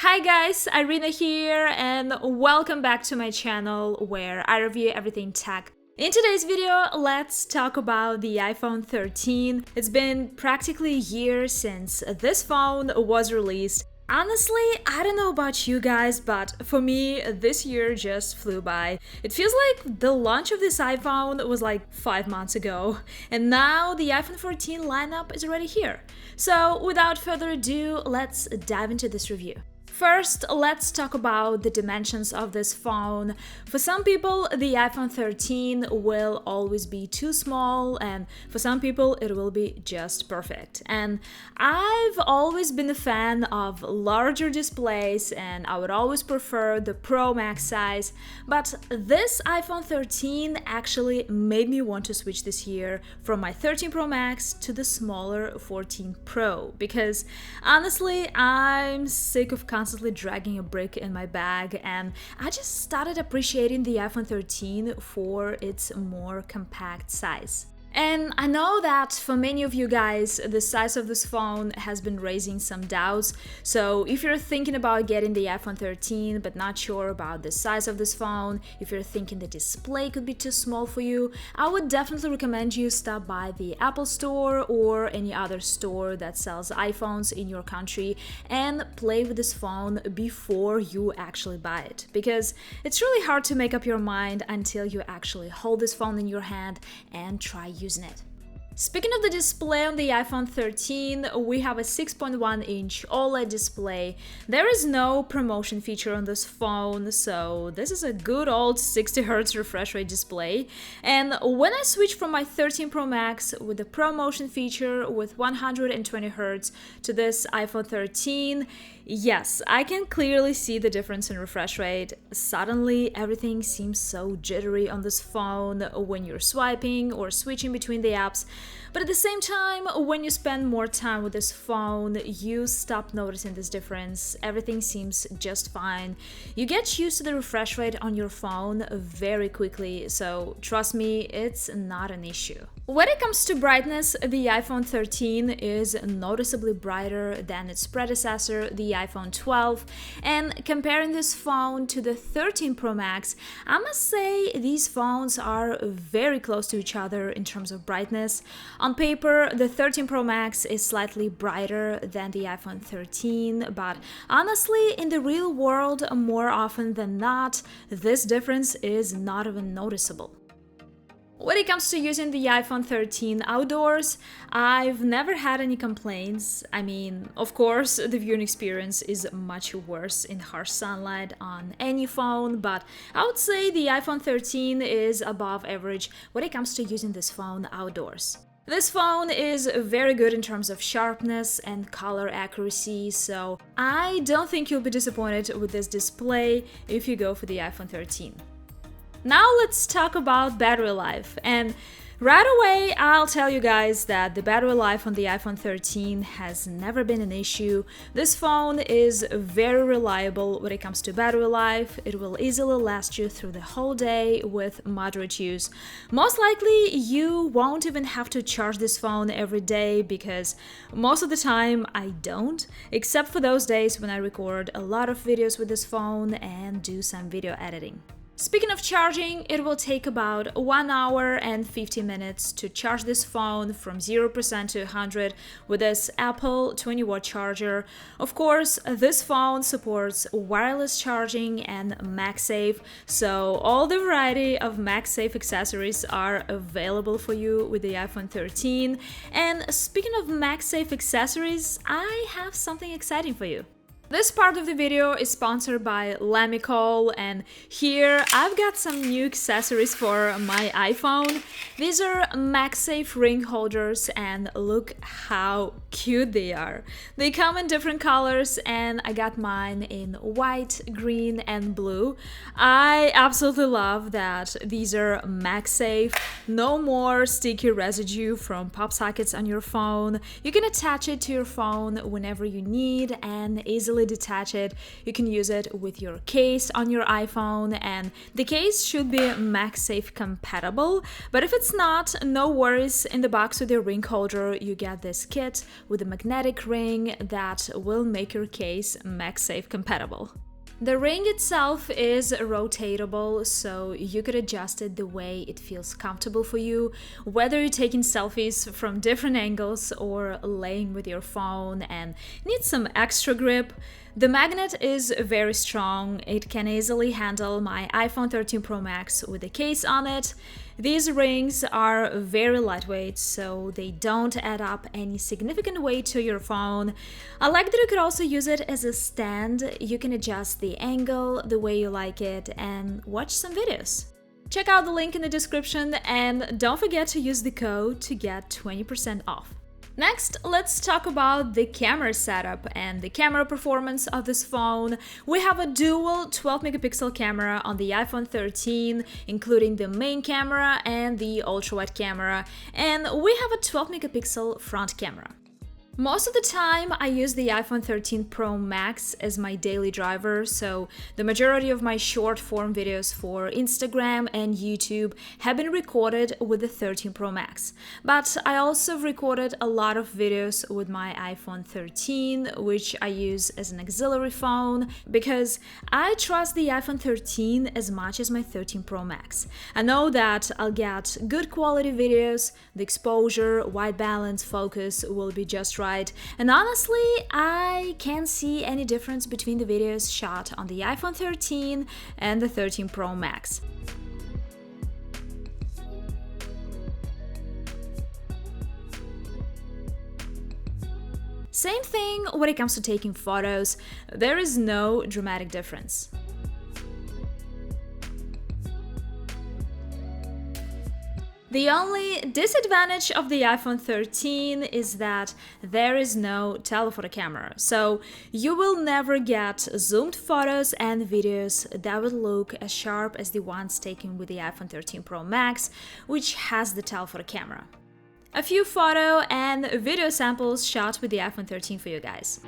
Hi guys, Irina here and welcome back to my channel where I review everything tech. In today's video, let's talk about the iPhone 13. It's been practically a year since this phone was released. Honestly, I don't know about you guys, but for me, this year just flew by. It feels like the launch of this iPhone was like 5 months ago, and now the iPhone 14 lineup is already here. So without further ado, let's dive into this review. First, let's talk about the dimensions of this phone. For some people, the iPhone 13 will always be too small, and for some people, it will be just perfect. And I've always been a fan of larger displays, and I would always prefer the Pro Max size. But this iPhone 13 actually made me want to switch this year from my 13 Pro Max to the smaller 14 Pro, because honestly, I'm sick of constantly dragging a brick in my bag, and I just started appreciating the iPhone 13 for its more compact size. And I know that for many of you guys, the size of this phone has been raising some doubts. So if you're thinking about getting the iPhone 13 but not sure about the size of this phone, if you're thinking the display could be too small for you, I would definitely recommend you stop by the Apple Store or any other store that sells iPhones in your country and play with this phone before you actually buy it. Because it's really hard to make up your mind until you actually hold this phone in your hand and try using it. Speaking of the display on the iPhone 13, we have a 6.1-inch OLED display. There is no promotion feature on this phone, so this is a good old 60Hz refresh rate display. And when I switched from my 13 Pro Max with the ProMotion feature with 120Hz to this iPhone 13, yes, I can clearly see the difference in refresh rate. Suddenly, everything seems so jittery on this phone when you're swiping or switching between the apps. But at the same time, when you spend more time with this phone, you stop noticing this difference. Everything seems just fine. You get used to the refresh rate on your phone very quickly, so trust me, it's not an issue. When it comes to brightness, the iPhone 13 is noticeably brighter than its predecessor, the iPhone 12, and comparing this phone to the 13 Pro Max, I must say these phones are very close to each other in terms of brightness. On paper, the 13 Pro Max is slightly brighter than the iPhone 13, but honestly, in the real world, more often than not, this difference is not even noticeable. When it comes to using the iPhone 13 outdoors, I've never had any complaints. I mean, of course, the viewing experience is much worse in harsh sunlight on any phone, but I would say the iPhone 13 is above average when it comes to using this phone outdoors. This phone is very good in terms of sharpness and color accuracy, so I don't think you'll be disappointed with this display if you go for the iPhone 13. Now let's talk about battery life, and right away I'll tell you guys that the battery life on the iPhone 13 has never been an issue. This phone is very reliable when it comes to battery life. It will easily last you through the whole day with moderate use. Most likely you won't even have to charge this phone every day, because most of the time I don't, except for those days when I record a lot of videos with this phone and do some video editing. Speaking of charging, it will take about 1 hour and 50 minutes to charge this phone from 0% to 100 with this Apple 20-watt charger. Of course, this phone supports wireless charging and Magsafe, so all the variety of Magsafe accessories are available for you with the iPhone 13. And speaking of Magsafe accessories, I have something exciting for you. This part of the video is sponsored by lamicall, and here I've got some new accessories for my iPhone. These are Magsafe ring holders, and look how cute they are. They come in different colors, and I got mine in white, green, and blue. I absolutely love that these are Magsafe. No more sticky residue from pop sockets on your phone. You can attach it to your phone whenever you need and easily easily detach it. You can use it with your case on your iPhone, and the case should be Magsafe compatible. But if it's not, no worries. In the box with your ring holder, you get this kit with a magnetic ring that will make your case Magsafe compatible. The ring itself is rotatable, so you could adjust it the way it feels comfortable for you, whether you're taking selfies from different angles or laying with your phone and need some extra grip. The magnet is very strong. It can easily handle my iPhone 13 Pro Max with a case on it. These rings are very lightweight, so they don't add up any significant weight to your phone. I like that you could also use it as a stand. You can adjust the angle the way you like it and watch some videos. Check out the link in the description and don't forget to use the code to get 20% off. Next, let's talk about the camera setup and the camera performance of this phone. We have a dual 12-megapixel camera on the iPhone 13, including the main camera and the ultra-wide camera, and we have a 12-megapixel front camera. Most of the time, I use the iPhone 13 Pro Max as my daily driver, so the majority of my short-form videos for Instagram and YouTube have been recorded with the 13 Pro Max. But I also recorded a lot of videos with my iPhone 13, which I use as an auxiliary phone, because I trust the iPhone 13 as much as my 13 Pro Max. I know that I'll get good quality videos, the exposure, white balance, focus will be just right. And honestly, I can't see any difference between the videos shot on the iPhone 13 and the 13 Pro Max. Same thing when it comes to taking photos, there is no dramatic difference. The only disadvantage of the iPhone 13 is that there is no telephoto camera, so you will never get zoomed photos and videos that will look as sharp as the ones taken with the iPhone 13 Pro Max, which has the telephoto camera. A few photo and video samples shot with the iPhone 13 for you guys.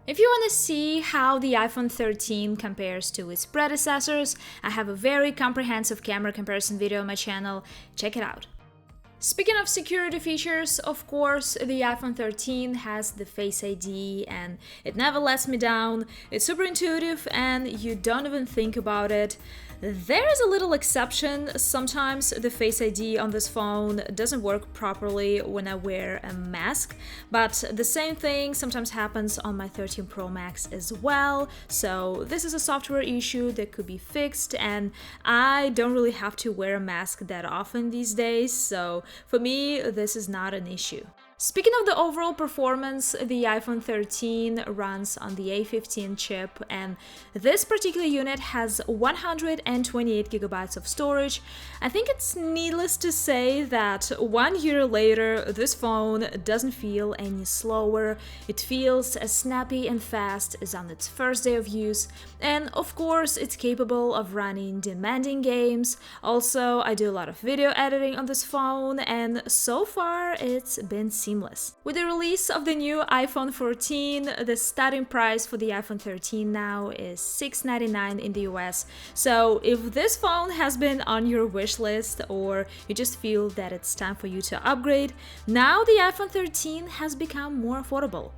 If you want to see how the iPhone 13 compares to its predecessors, I have a very comprehensive camera comparison video on my channel. Check it out. Speaking of security features, of course, the iPhone 13 has the Face ID and it never lets me down. It's super intuitive and you don't even think about it. There is a little exception. Sometimes the Face ID on this phone doesn't work properly when I wear a mask, but the same thing sometimes happens on my 13 Pro Max as well. So this is a software issue that could be fixed, and I don't really have to wear a mask that often these days, so for me this is not an issue. Speaking of the overall performance, the iPhone 13 runs on the A15 chip, and this particular unit has 128 gigabytes of storage. I think it's needless to say that 1 year later, this phone doesn't feel any slower. It feels as snappy and fast as on its first day of use, and of course, it's capable of running demanding games. Also, I do a lot of video editing on this phone, and so far, it's been seamless. With the release of the new iPhone 14, the starting price for the iPhone 13 now is $699 in the US. So if this phone has been on your wish list or you just feel that it's time for you to upgrade, now the iPhone 13 has become more affordable.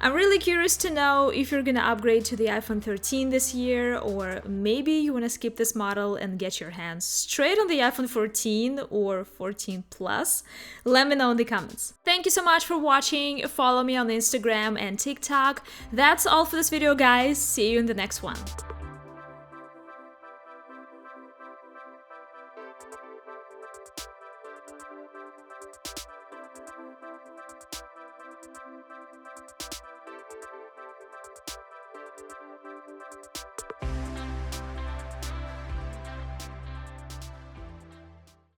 I'm really curious to know if you're gonna upgrade to the iPhone 13 this year, or maybe you wanna skip this model and get your hands straight on the iPhone 14 or 14 Plus. Let me know in the comments. Thank you so much for watching. Follow me on Instagram and TikTok. That's all for this video, guys. See you in the next one.